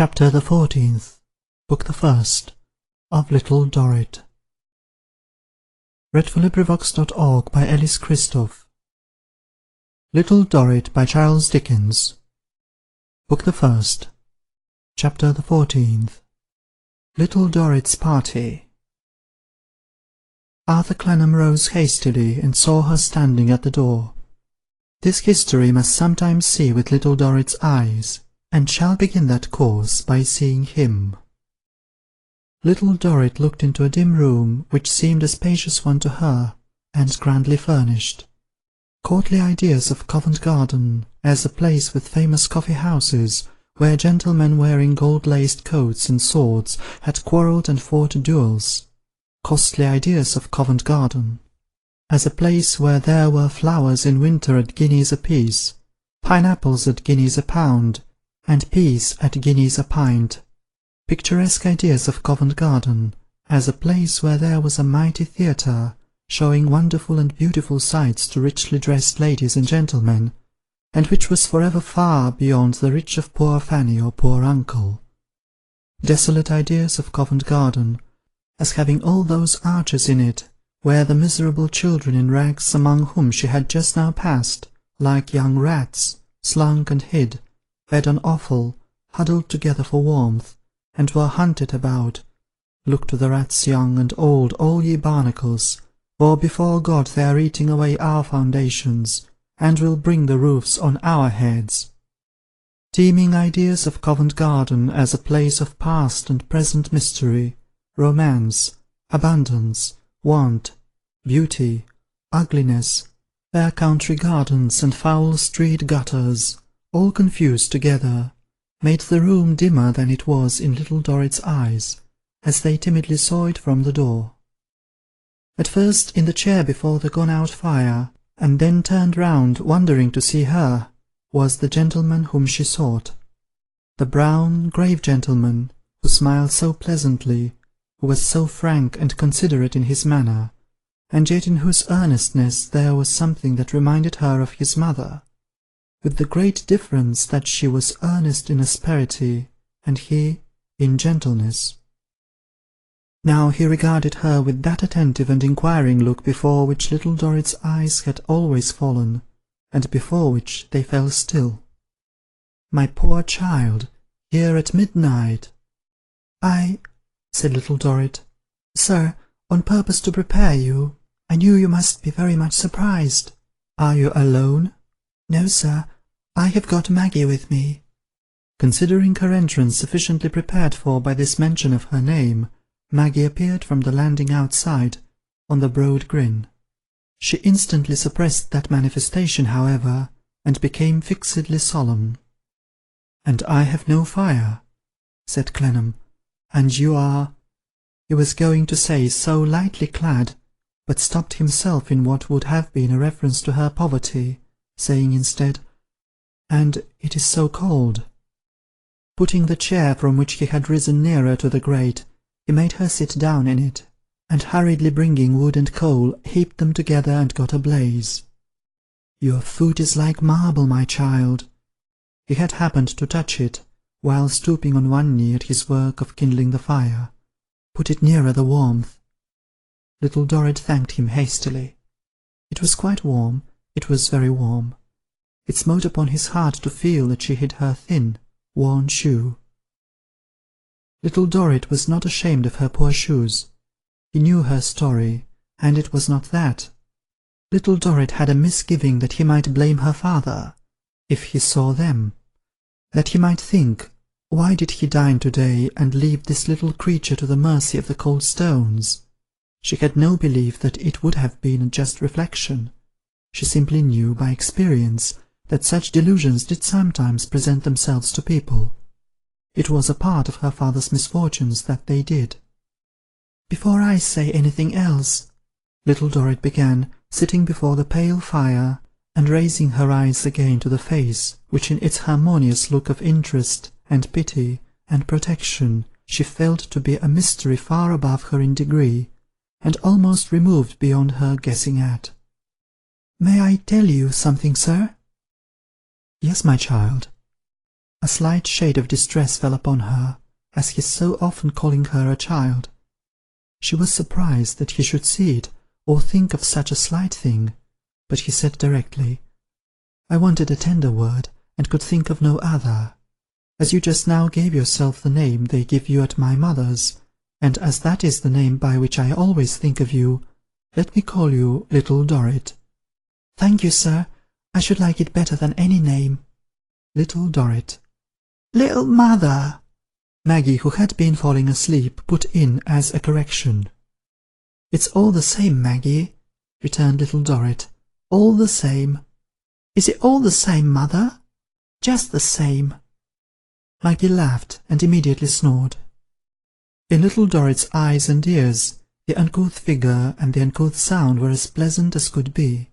Chapter the 14th, Book the 1st, of Little Dorrit. read.LibriVox.org by Alice Christoph. Little Dorrit by Charles Dickens. Book the 1st, Chapter the 14th, Little Dorrit's Party. Arthur Clennam rose hastily and saw her standing at the door. This history must sometimes see with Little Dorrit's eyes, and shall begin that course by seeing him. Little Dorrit looked into a dim room, which seemed a spacious one to her, and grandly furnished. Courtly ideas of Covent Garden, as a place with famous coffee-houses, where gentlemen wearing gold-laced coats and swords had quarrelled and fought duels. Costly ideas of Covent Garden, as a place where there were flowers in winter at guineas apiece, pineapples at guineas a pound, and peas at guineas a pint. Picturesque ideas of Covent Garden, as a place where there was a mighty theatre, showing wonderful and beautiful sights to richly dressed ladies and gentlemen, and which was forever far beyond the reach of poor Fanny or poor uncle. Desolate ideas of Covent Garden, as having all those arches in it, where the miserable children in rags among whom she had just now passed, like young rats, slunk and hid, fed on offal, huddled together for warmth, and were hunted about. Look to the rats young and old, all ye barnacles, for before God they are eating away our foundations, and will bring the roofs on our heads. Teeming ideas of Covent Garden as a place of past and present mystery, romance, abundance, want, beauty, ugliness, fair country gardens and foul street gutters, all confused together, made the room dimmer than it was in Little Dorrit's eyes, as they timidly saw it from the door. At first in the chair before the gone-out fire, and then turned round wondering to see her, was the gentleman whom she sought. The brown, grave gentleman, who smiled so pleasantly, who was so frank and considerate in his manner, and yet in whose earnestness there was something that reminded her of his mother, with the great difference that she was earnest in asperity, and he in gentleness. Now he regarded her with that attentive and inquiring look before which Little Dorrit's eyes had always fallen, and before which they fell still. "My poor child, here at midnight!" said Little Dorrit. "Sir, on purpose to prepare you. I knew you must be very much surprised." "Are you alone?" "No, sir, I have got Maggie with me." Considering her entrance sufficiently prepared for by this mention of her name, Maggie appeared from the landing outside, on the broad grin. She instantly suppressed that manifestation, however, and became fixedly solemn. "And I have no fire," said Clennam, "and you are—" He was going to say so lightly clad, but stopped himself in what would have been a reference to her poverty, saying instead, "And it is so cold." Putting the chair from which he had risen nearer to the grate, he made her sit down in it, and hurriedly bringing wood and coal, heaped them together and got a blaze. "Your foot is like marble, my child." He had happened to touch it, while stooping on one knee at his work of kindling the fire. "Put it nearer the warmth." Little Dorrit thanked him hastily. It was quite warm, it was very warm. It smote upon his heart to feel that she hid her thin, worn shoe. Little Dorrit was not ashamed of her poor shoes. He knew her story, and it was not that. Little Dorrit had a misgiving that he might blame her father, if he saw them, that he might think, why did he dine to-day, and leave this little creature to the mercy of the cold stones? She had no belief that it would have been a just reflection. She simply knew by experience that such delusions did sometimes present themselves to people. It was a part of her father's misfortunes that they did. "Before I say anything else," Little Dorrit began, sitting before the pale fire, and raising her eyes again to the face, which in its harmonious look of interest, and pity, and protection, she felt to be a mystery far above her in degree, and almost removed beyond her guessing at. "May I tell you something, sir?" "Yes, my child." A slight shade of distress fell upon her, as his so often calling her a child. She was surprised that he should see it, or think of such a slight thing, but he said directly, "I wanted a tender word, and could think of no other. As you just now gave yourself the name they give you at my mother's, and as that is the name by which I always think of you, let me call you Little Dorrit." "Thank you, sir. I should like it better than any name." Little Dorrit. "Little mother," Maggie, who had been falling asleep, put in as a correction. "It's all the same, Maggie," returned Little Dorrit. "All the same." "Is it all the same, mother?" "Just the same." Maggie laughed and immediately snored. In Little Dorrit's eyes and ears, the uncouth figure and the uncouth sound were as pleasant as could be.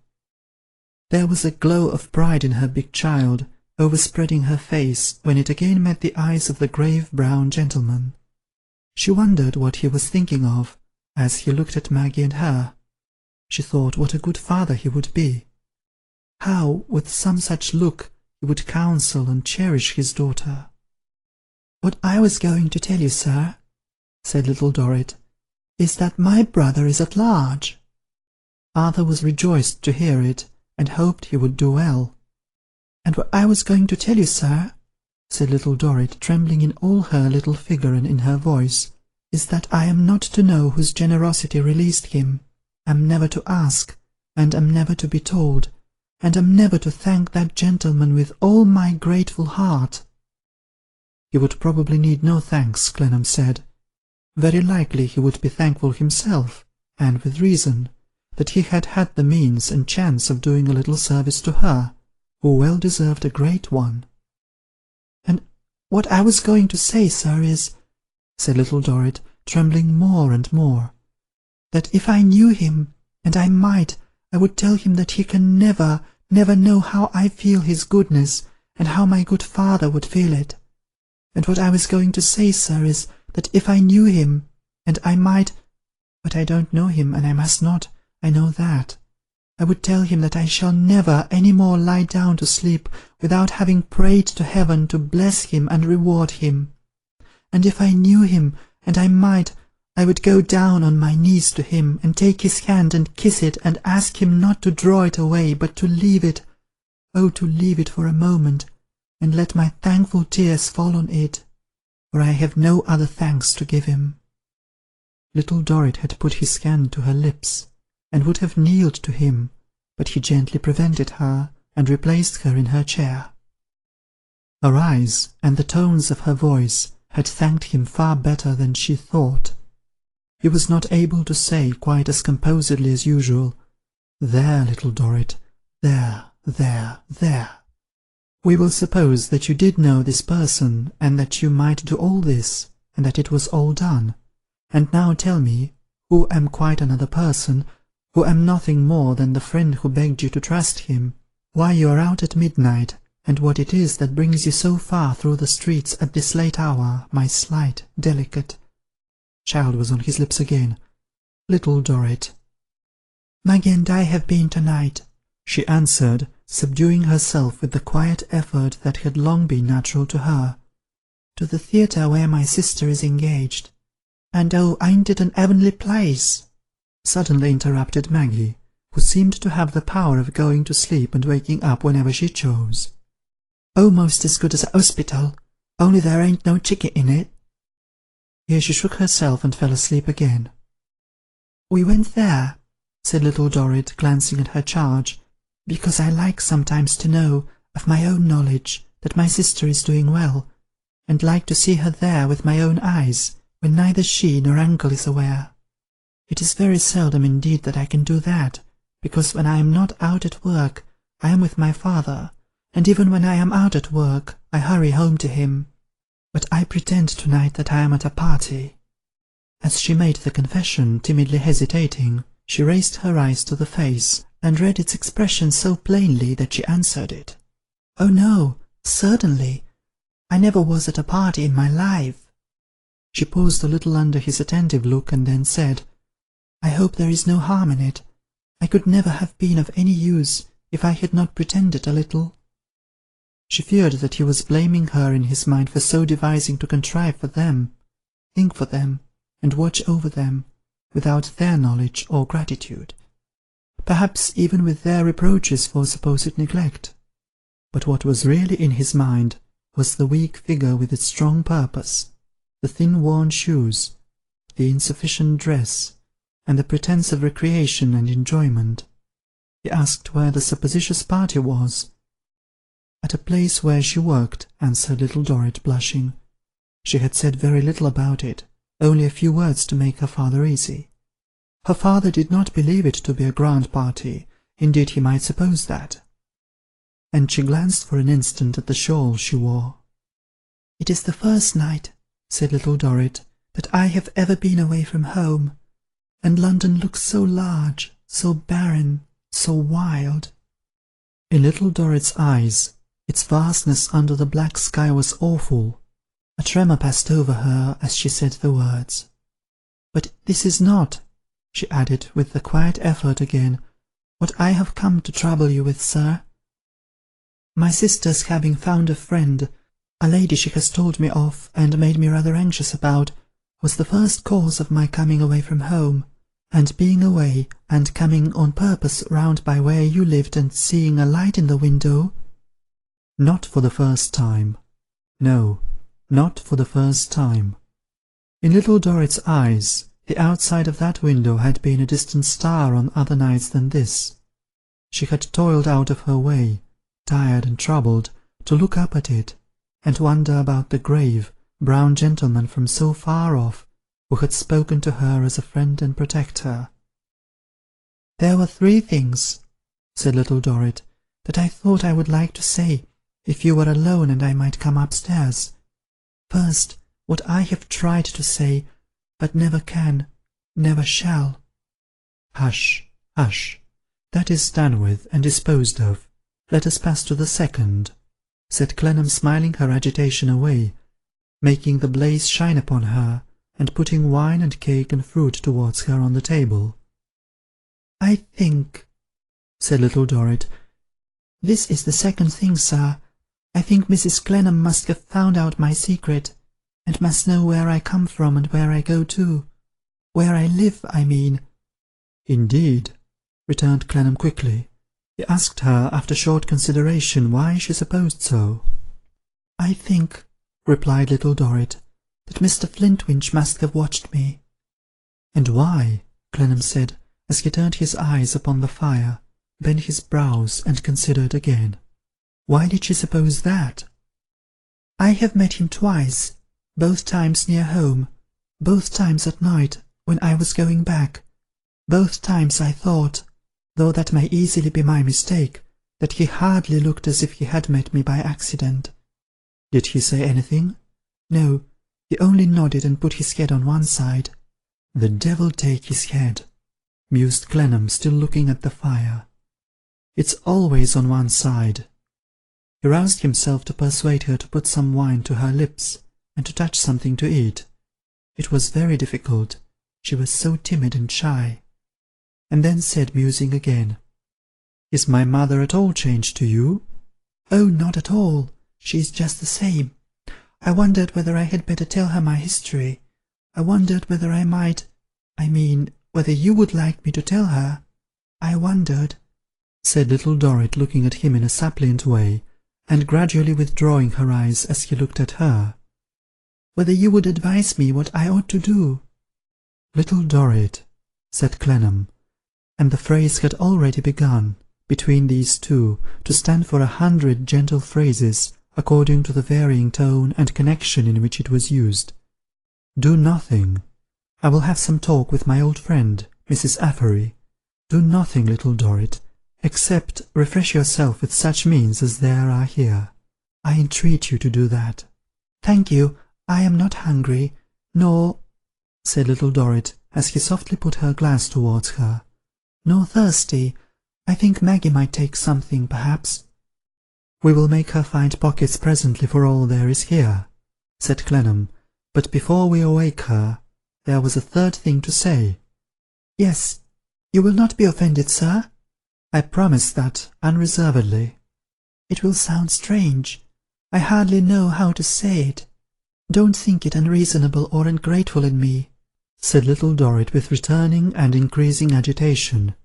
There was a glow of pride in her big child, overspreading her face when it again met the eyes of the grave brown gentleman. She wondered what he was thinking of, as he looked at Maggie and her. She thought what a good father he would be. How, with some such look, he would counsel and cherish his daughter. "What I was going to tell you, sir," said Little Dorrit, "is that my brother is at large." Arthur was rejoiced to hear it, and hoped he would do well. "And what I was going to tell you, sir," said Little Dorrit, trembling in all her little figure and in her voice, "is that I am not to know whose generosity released him, am never to ask, and am never to be told, and am never to thank that gentleman with all my grateful heart." He would probably need no thanks, Clennam said. Very likely he would be thankful himself, and with reason, that he had had the means and chance of doing a little service to her, who well deserved a great one. "And what I was going to say, sir, is," said Little Dorrit, trembling more and more, "that if I knew him, and I might, I would tell him that he can never, never know how I feel his goodness, and how my good father would feel it. And what I was going to say, sir, is, that if I knew him, and I might, but I don't know him, and I must not, I know that, I would tell him that I shall never any more lie down to sleep without having prayed to heaven to bless him and reward him. And if I knew him, and I might, I would go down on my knees to him, and take his hand and kiss it, and ask him not to draw it away, but to leave it, oh, to leave it for a moment, and let my thankful tears fall on it, for I have no other thanks to give him." Little Dorrit had put his hand to her lips, and would have kneeled to him, but he gently prevented her, and replaced her in her chair. Her eyes, and the tones of her voice, had thanked him far better than she thought. He was not able to say, quite as composedly as usual, "There, Little Dorrit, there, there, there. We will suppose that you did know this person, and that you might do all this, and that it was all done. And now tell me, who am quite another person, who am nothing more than the friend who begged you to trust him, why you are out at midnight, and what it is that brings you so far through the streets at this late hour, my slight, delicate—" Child was on his lips again. "Little Dorrit." "Maggie and I have been to-night," she answered, subduing herself with the quiet effort that had long been natural to her, "to the theatre where my sister is engaged. And oh, ain't it an heavenly place?" suddenly interrupted Maggie, who seemed to have the power of going to sleep and waking up whenever she chose. "Almost as good as a hospital, only there ain't no chicken in it." Here she shook herself and fell asleep again. "We went there," said Little Dorrit, glancing at her charge, "because I like sometimes to know, of my own knowledge, that my sister is doing well, and like to see her there with my own eyes, when neither she nor uncle is aware. It is very seldom indeed that I can do that, because when I am not out at work, I am with my father, and even when I am out at work, I hurry home to him. But I pretend to-night that I am at a party." As she made the confession, timidly hesitating, she raised her eyes to the face, and read its expression so plainly that she answered it. "Oh no, certainly. I never was at a party in my life." She paused a little under his attentive look, and then said, "I hope there is no harm in it. I could never have been of any use if I had not pretended a little." She feared that he was blaming her in his mind for so devising to contrive for them, think for them, and watch over them, without their knowledge or gratitude, perhaps even with their reproaches for supposed neglect. But what was really in his mind was the weak figure with its strong purpose, the thin worn shoes, the insufficient dress, and the pretence of recreation and enjoyment. He asked where the supposititious party was. At a place where she worked, answered little Dorrit, blushing. She had said very little about it, only a few words to make her father easy. Her father did not believe it to be a grand party, indeed he might suppose that. And she glanced for an instant at the shawl she wore. "It is the first night," said little Dorrit, "that I have ever been away from home, and London looks so large, so barren, so wild." In little Dorrit's eyes, its vastness under the black sky was awful. A tremor passed over her as she said the words. "But this is not," she added, with the quiet effort again, "what I have come to trouble you with, sir. My sister's having found a friend, a lady she has told me of, and made me rather anxious about, was the first cause of my coming away from home, and being away, and coming on purpose round by where you lived, and seeing a light in the window—" Not for the first time. No, not for the first time. In little Dorrit's eyes, the outside of that window had been a distant star on other nights than this. She had toiled out of her way, tired and troubled, to look up at it, and wonder about the grave, brown gentleman from so far off, who had spoken to her as a friend and protector. "There were 3 things," said little Dorrit, "that I thought I would like to say, if you were alone and I might come upstairs. First, what I have tried to say, but never can, never shall." "Hush, hush. That is done with and disposed of. Let us pass to the second," said Clennam, smiling her agitation away, making the blaze shine upon her, and putting wine and cake and fruit towards her on the table. "I think," said little Dorrit, "this is the second thing, sir. I think Mrs. Clennam must have found out my secret, and must know where I come from and where I go to. Where I live, I mean." "Indeed," returned Clennam quickly. He asked her, after short consideration, why she supposed so. "I think," replied little Dorrit, "that Mr. Flintwinch must have watched me." "And why?" Clennam said, as he turned his eyes upon the fire, bent his brows, and considered again. "Why did she suppose that?" "I have met him twice, both times near home, both times at night, when I was going back. Both times I thought, though that may easily be my mistake, that he hardly looked as if he had met me by accident." "Did he say anything?" "No, he only nodded and put his head on one side." "The devil take his head," mused Clennam, still looking at the fire. "It's always on one side." He roused himself to persuade her to put some wine to her lips, and to touch something to eat. It was very difficult, she was so timid and shy. And then said, musing again, "Is my mother at all changed to you?" "Oh, not at all. She is just the same. I wondered whether I had better tell her my history. I wondered whether I might, whether you would like me to tell her. I wondered," said little Dorrit, looking at him in a suppliant way, and gradually withdrawing her eyes as he looked at her, "whether you would advise me what I ought to do." "Little Dorrit," said Clennam, and the phrase had already begun, between these two, to stand for 100 gentle phrases, according to the varying tone and connection in which it was used. "Do nothing. I will have some talk with my old friend, Mrs. Affery. Do nothing, little Dorrit, except refresh yourself with such means as there are here. I entreat you to do that." "Thank you, I am not hungry, nor," said little Dorrit, as he softly put her glass towards her, "nor thirsty. I think Maggie might take something, perhaps." "We will make her find pockets presently for all there is here," said Clennam, "but before we awake her, there was a third thing to say." "Yes, you will not be offended, sir?" "I promise that, unreservedly." It will sound strange. I hardly know how to say it. Don't think it unreasonable or ungrateful in me," said little Dorrit with returning and increasing agitation.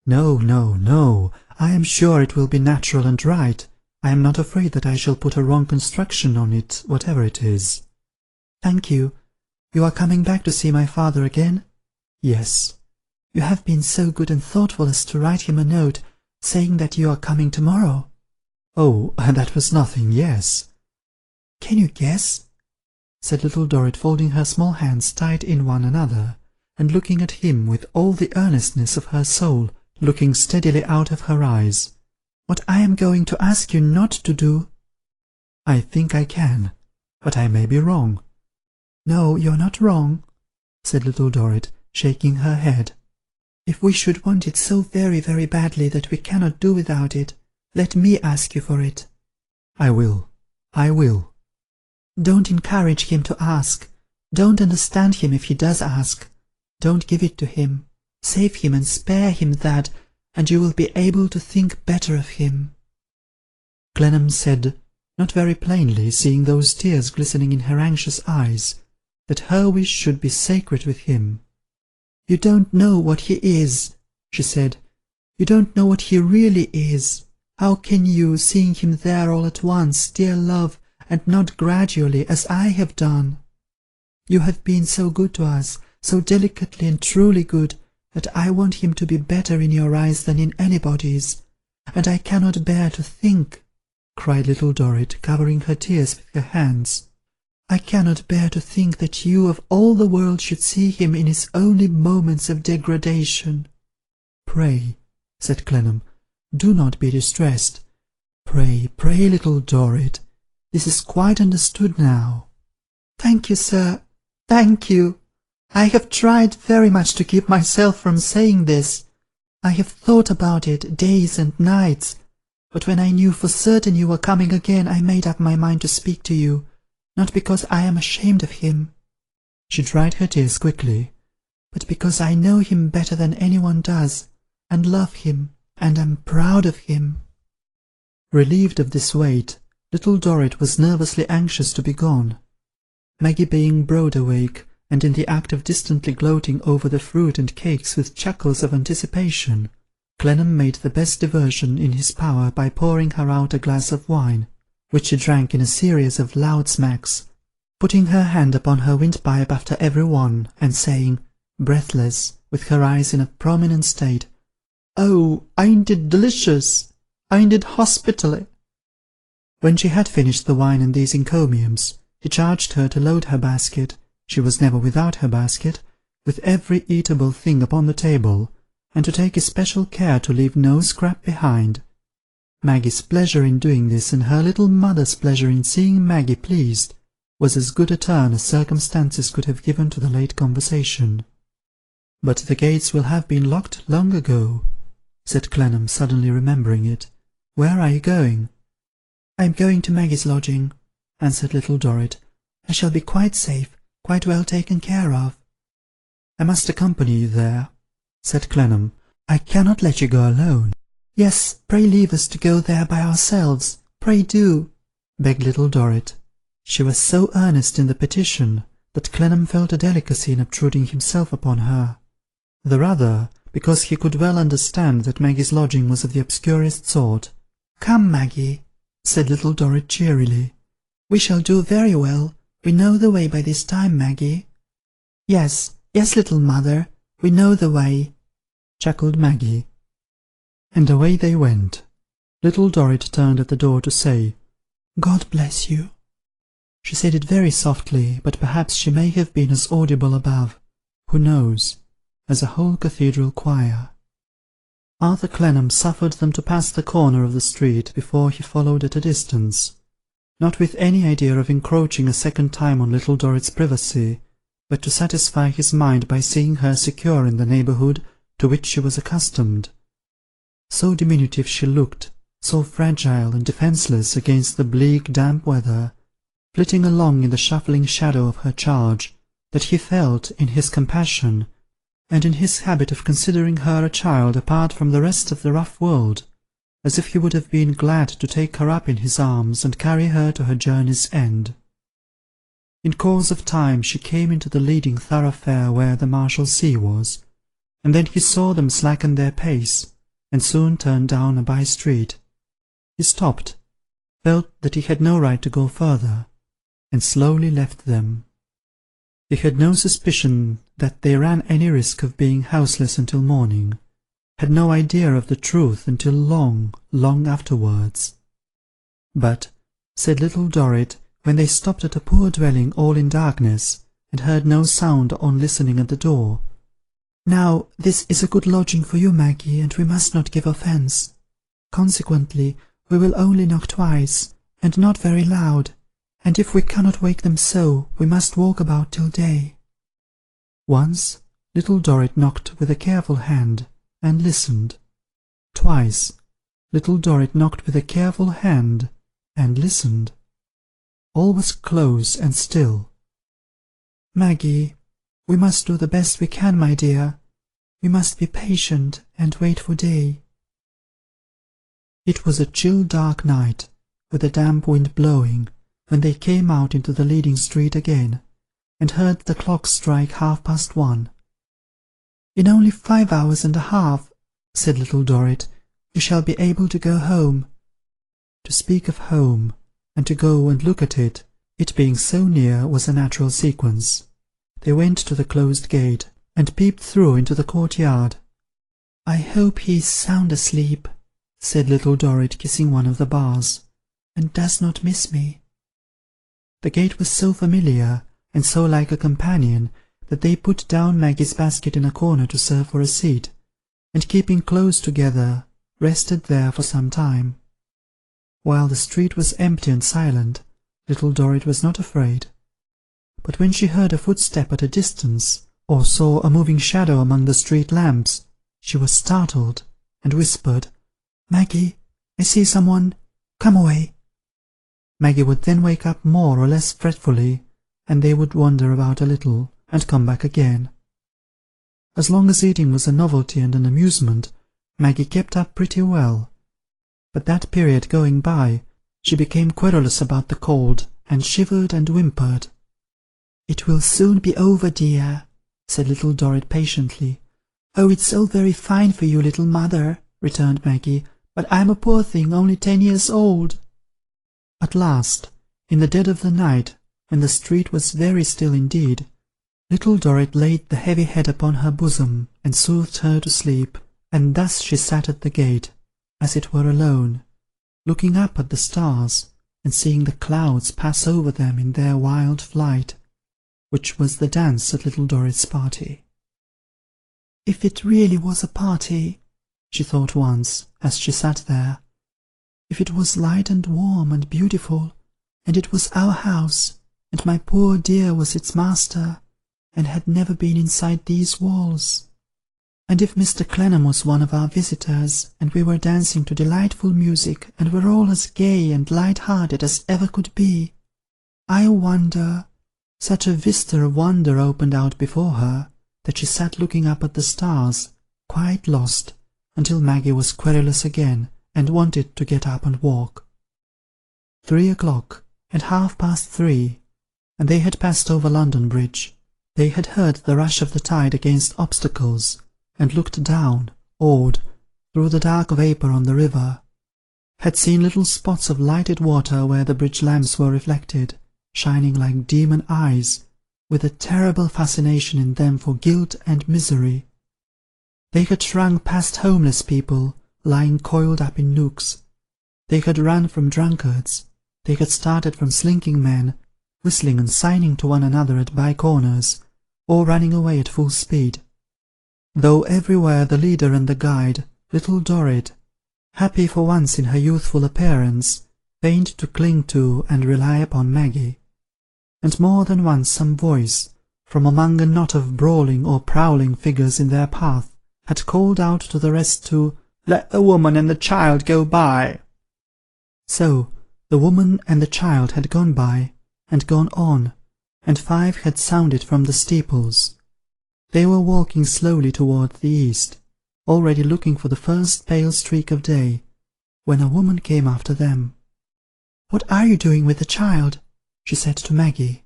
"No, no, no. I am sure it will be natural and right. I am not afraid that I shall put a wrong construction on it, whatever it is." "Thank you. You are coming back to see my father again?" "Yes." "You have been so good and thoughtful as to write him a note, saying that you are coming tomorrow." "Oh, that was nothing, yes." "Can you guess?" said little Dorrit, folding her small hands tight in one another, and looking at him with all the earnestness of her soul, looking steadily out of her eyes. "What I am going to ask you not to do?" "I think I can, but I may be wrong." "No, you're not wrong," said little Dorrit, shaking her head. "If we should want it so very, very badly that we cannot do without it, let me ask you for it." "I will. I will." "Don't encourage him to ask. Don't understand him if he does ask. Don't give it to him. Save him and spare him that, and you will be able to think better of him." Clennam said, not very plainly, seeing those tears glistening in her anxious eyes, that her wish should be sacred with him. "You don't know what he is," she said. "You don't know what he really is. How can you, seeing him there all at once, dear love, and not gradually, as I have done? You have been so good to us, so delicately and truly good, that I want him to be better in your eyes than in anybody's. And I cannot bear to think," cried little Dorrit, covering her tears with her hands, "I cannot bear to think that you of all the world should see him in his only moments of degradation." "Pray," said Clennam, "do not be distressed. Pray, pray, little Dorrit. This is quite understood now." "Thank you, sir. Thank you. I have tried very much to keep myself from saying this. I have thought about it days and nights, but when I knew for certain you were coming again, I made up my mind to speak to you, not because I am ashamed of him," she dried her tears quickly, "but because I know him better than anyone does, and love him, and am proud of him." Relieved of this weight, little Dorrit was nervously anxious to be gone. Maggie being broad awake, and in the act of distantly gloating over the fruit and cakes with chuckles of anticipation, Clennam made the best diversion in his power by pouring her out a glass of wine, which she drank in a series of loud smacks, putting her hand upon her windpipe after every one, and saying, breathless, with her eyes in a prominent state, "Oh, ain't it delicious! Ain't it hospitally!" When she had finished the wine and these encomiums, he charged her to load her basket — she was never without her basket — with every eatable thing upon the table, and to take especial care to leave no scrap behind. Maggie's pleasure in doing this, and her little mother's pleasure in seeing Maggie pleased, was as good a turn as circumstances could have given to the late conversation. "But the gates will have been locked long ago," said Clennam, suddenly remembering it. "Where are you going?" "I am going to Maggie's lodging," answered little Dorrit. "I shall be quite safe, quite well taken care of." "I must accompany you there," said Clennam. "I cannot let you go alone." "Yes, pray leave us to go there by ourselves. Pray do," begged little Dorrit. She was so earnest in the petition that Clennam felt a delicacy in obtruding himself upon her, the rather because he could well understand that Maggie's lodging was of the obscurest sort. "Come, Maggie," said little Dorrit cheerily. "We shall do very well. We know the way by this time, Maggie." "Yes, yes, little mother, we know the way," chuckled Maggie. And away they went. Little Dorrit turned at the door to say, "God bless you." She said it very softly, but perhaps she may have been as audible above, who knows, as a whole cathedral choir. Arthur Clennam suffered them to pass the corner of the street before he followed at a distance, not with any idea of encroaching a second time on little Dorrit's privacy, but to satisfy his mind by seeing her secure in the neighbourhood to which she was accustomed. So diminutive she looked, so fragile and defenceless against the bleak, damp weather, flitting along in the shuffling shadow of her charge, that he felt, in his compassion, and in his habit of considering her a child apart from the rest of the rough world, as if he would have been glad to take her up in his arms and carry her to her journey's end. In course of time she came into the leading thoroughfare where the Marshalsea was, and then he saw them slacken their pace, and soon turned down a by-street. He stopped, felt that he had no right to go further, and slowly left them. He had no suspicion that they ran any risk of being houseless until morning, had no idea of the truth until long, long afterwards. But, said little Dorrit, when they stopped at a poor dwelling all in darkness, and heard no sound on listening at the door, "Now, this is a good lodging for you, Maggie, and we must not give offence. Consequently, we will only knock twice, and not very loud, and if we cannot wake them so, we must walk about till day." Once, little Dorrit knocked with a careful hand, and listened. Twice, little Dorrit knocked with a careful hand, and listened. All was close and still. "Maggie, we must do the best we can, my dear. We must be patient, and wait for day." It was a chill dark night, with a damp wind blowing, when they came out into the leading street again, and heard the clock strike 1:30. "In only 5 hours and a half," said little Dorrit, "we shall be able to go home." To speak of home, and to go and look at it, it being so near, was a natural sequence. They went to the closed gate, and peeped through into the courtyard. "I hope he is sound asleep," said little Dorrit, kissing one of the bars, "and does not miss me." The gate was so familiar, and so like a companion, that they put down Maggie's basket in a corner to serve for a seat, and keeping close together, rested there for some time. While the street was empty and silent, little Dorrit was not afraid. But when she heard a footstep at a distance, or saw a moving shadow among the street lamps, she was startled, and whispered, "Maggie, I see someone. Come away." Maggie would then wake up more or less fretfully, and they would wander about a little, and come back again. As long as eating was a novelty and an amusement, Maggie kept up pretty well. But that period going by, she became querulous about the cold, and shivered and whimpered. "It will soon be over, dear," said little Dorrit patiently. "Oh, it's so very fine for you, little mother," returned Maggie, "but I'm a poor thing, only 10 years old." At last, in the dead of the night, when the street was very still indeed, little Dorrit laid the heavy head upon her bosom, and soothed her to sleep, and thus she sat at the gate, as it were alone, looking up at the stars, and seeing the clouds pass over them in their wild flight, which was the dance at little Dorrit's party. "If it really was a party," she thought once, as she sat there, "if it was light and warm and beautiful, and it was our house, and my poor dear was its master, and had never been inside these walls, and if Mr. Clennam was one of our visitors, and we were dancing to delightful music, and were all as gay and light-hearted as ever could be, I wonder—" Such a vista of wonder opened out before her, that she sat looking up at the stars, quite lost, until Maggie was querulous again, and wanted to get up and walk. 3 o'clock, and 3:30, and they had passed over London Bridge. They had heard the rush of the tide against obstacles, and looked down, awed, through the dark vapour on the river, had seen little spots of lighted water where the bridge lamps were reflected, shining like demon eyes, with a terrible fascination in them for guilt and misery. They had shrunk past homeless people, lying coiled up in nooks. They had run from drunkards. They had started from slinking men, whistling and signing to one another at by-corners, or running away at full speed. Though everywhere the leader and the guide, little Dorrit, happy for once in her youthful appearance, feigned to cling to and rely upon Maggie. And more than once some voice, from among a knot of brawling or prowling figures in their path, had called out to the rest to "let the woman and the child go by." So the woman and the child had gone by, and gone on, and 5 had sounded from the steeples. They were walking slowly toward the east, already looking for the first pale streak of day, when a woman came after them. "What are you doing with the child?" she said to Maggie.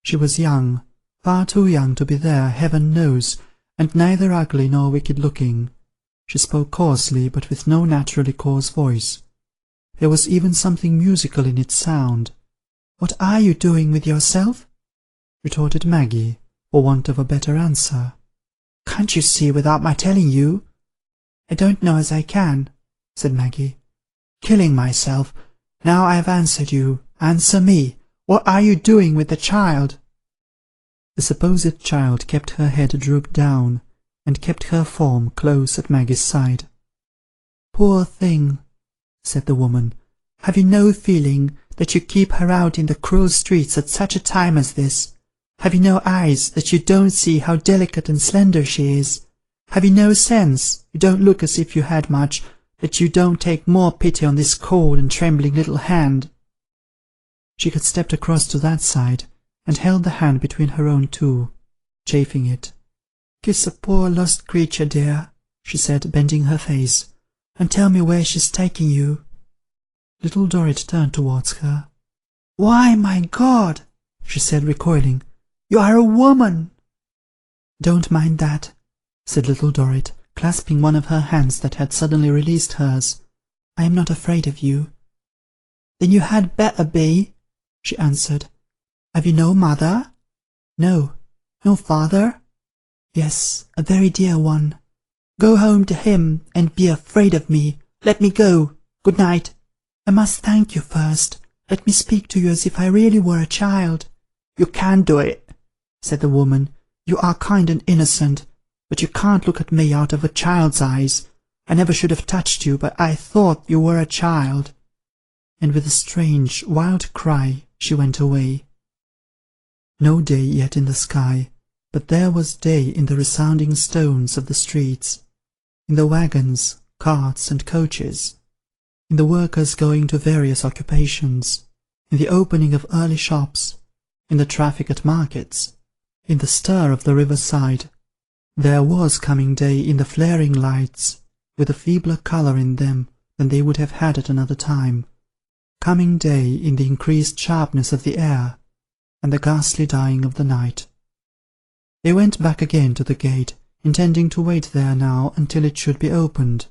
She was young, far too young to be there, heaven knows, and neither ugly nor wicked-looking. She spoke coarsely, but with no naturally coarse voice. There was even something musical in its sound. "What are you doing with yourself?" retorted Maggie, for want of a better answer. "Can't you see without my telling you?" "I don't know as I can," said Maggie. "Killing myself. Now I have answered you. Answer me. What are you doing with the child?" The supposed child kept her head drooped down, and kept her form close at Maggie's side. "Poor thing," said the woman, "have you no feeling that you keep her out in the cruel streets at such a time as this? Have you no eyes that you don't see how delicate and slender she is? Have you no sense, you don't look as if you had much, that you don't take more pity on this cold and trembling little hand?" She had stepped across to that side, and held the hand between her own two, chafing it. "Kiss a poor lost creature, dear," she said, bending her face, "and tell me where she's taking you." Little Dorrit turned towards her. "Why, my God!" she said, recoiling, "you are a woman!" "Don't mind that," said Little Dorrit, clasping one of her hands that had suddenly released hers. "I am not afraid of you." "Then you had better be," she answered. "Have you no mother?" "No." "No father?" "Yes, a very dear one." "Go home to him, and be afraid of me. Let me go. Good night." "I must thank you first. Let me speak to you as if I really were a child." "You can't do it," said the woman. "You are kind and innocent, but you can't look at me out of a child's eyes. I never should have touched you, but I thought you were a child." And with a strange, wild cry, she went away. No day yet in the sky, but there was day in the resounding stones of the streets, in the wagons, carts, and coaches, in the workers going to various occupations, in the opening of early shops, in the traffic at markets, in the stir of the river-side. There was coming day in the flaring lights, with a feebler colour in them than they would have had at another time, coming day in the increased sharpness of the air, and the ghastly dying of the night. They went back again to the gate, intending to wait there now until it should be opened,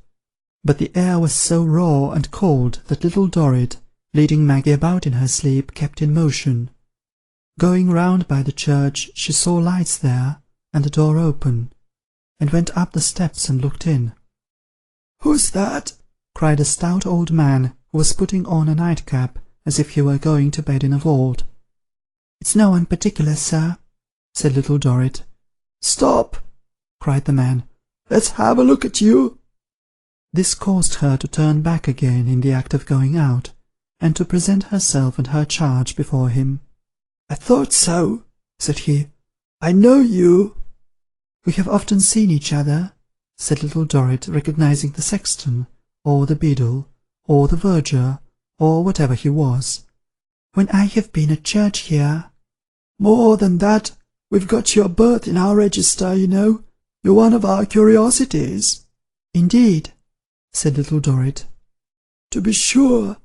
but the air was so raw and cold that Little Dorrit, leading Maggie about in her sleep, kept in motion. Going round by the church, she saw lights there, and the door open, and went up the steps and looked in. "Who's that?" cried a stout old man, who was putting on a nightcap, as if he were going to bed in a vault. "It's no one particular, sir," said Little Dorrit. "Stop!" cried the man. "Let's have a look at you." This caused her to turn back again in the act of going out, and to present herself and her charge before him. "I thought so," said he. "I know you." "We have often seen each other," said Little Dorrit, recognizing the sexton, or the beadle, or the verger, or whatever he was. "When I have been at church here." "More than that, we've got your birth in our register, you know. You're one of our curiosities." "Indeed," said Little Dorrit. "To be sure.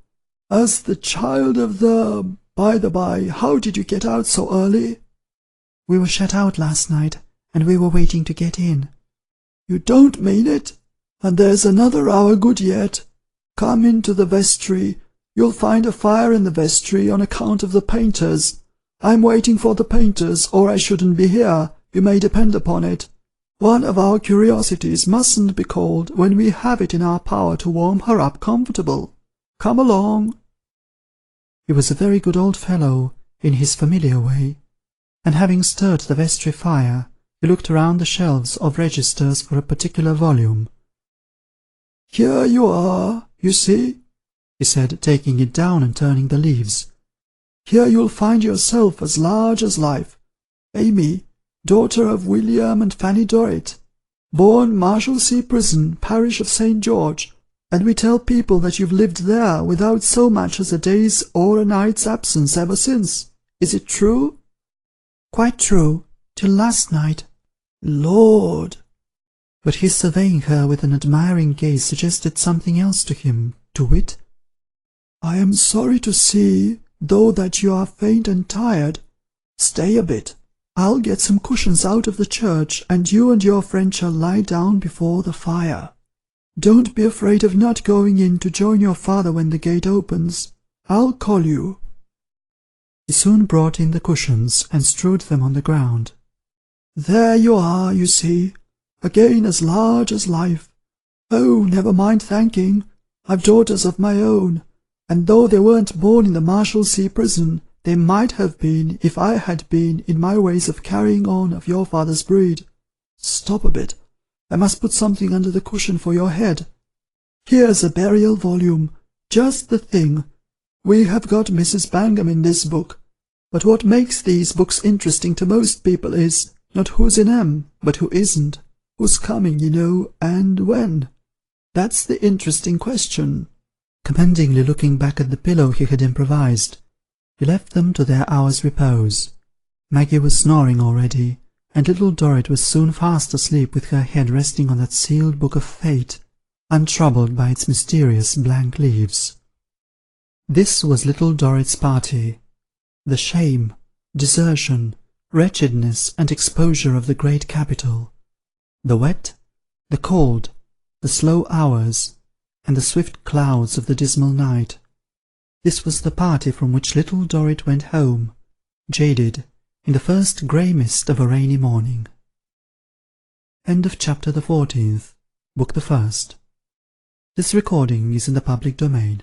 As the child of the... By the by, how did you get out so early?" "We were shut out last night, and we were waiting to get in." "You don't mean it? And there's another hour good yet. Come into the vestry. You'll find a fire in the vestry on account of the painters. I'm waiting for the painters, or I shouldn't be here, you may depend upon it. One of our curiosities mustn't be cold when we have it in our power to warm her up comfortable. Come along." He was a very good old fellow, in his familiar way, and having stirred the vestry fire, he looked around the shelves of registers for a particular volume. "Here you are, you see," he said, taking it down and turning the leaves. "Here you'll find yourself as large as life. Amy, daughter of William and Fanny Dorrit, born Marshalsea Prison, parish of St. George, and we tell people that you've lived there without so much as a day's or a night's absence ever since. Is it true?" "Quite true, till last night." "Lord!" But his surveying her with an admiring gaze suggested something else to him, to wit, "I am sorry to see, though, that you are faint and tired. Stay a bit. I'll get some cushions out of the church, and you and your friend shall lie down before the fire. Don't be afraid of not going in to join your father when the gate opens. I'll call you." He soon brought in the cushions, and strewed them on the ground. "There you are, you see, again as large as life. Oh, never mind thanking. I've daughters of my own, and though they weren't born in the Marshalsea prison, they might have been if I had been in my ways of carrying on of your father's breed. Stop a bit. I must put something under the cushion for your head. Here's a burial volume, just the thing. We have got Mrs. Bangham in this book, but what makes these books interesting to most people is, not who's in 'em, but who isn't, who's coming, you know, and when. That's the interesting question." Commendingly looking back at the pillow he had improvised, he left them to their hour's repose. Maggie was snoring already, and little Dorrit was soon fast asleep with her head resting on that sealed book of fate, untroubled by its mysterious blank leaves. This was little Dorrit's party. The shame, desertion, wretchedness, and exposure of the great capital, the wet, the cold, the slow hours, and the swift clouds of the dismal night. This was the party from which little Dorrit went home, jaded, in the first grey mist of a rainy morning. End of chapter the 14th, book the 1st. This recording is in the public domain.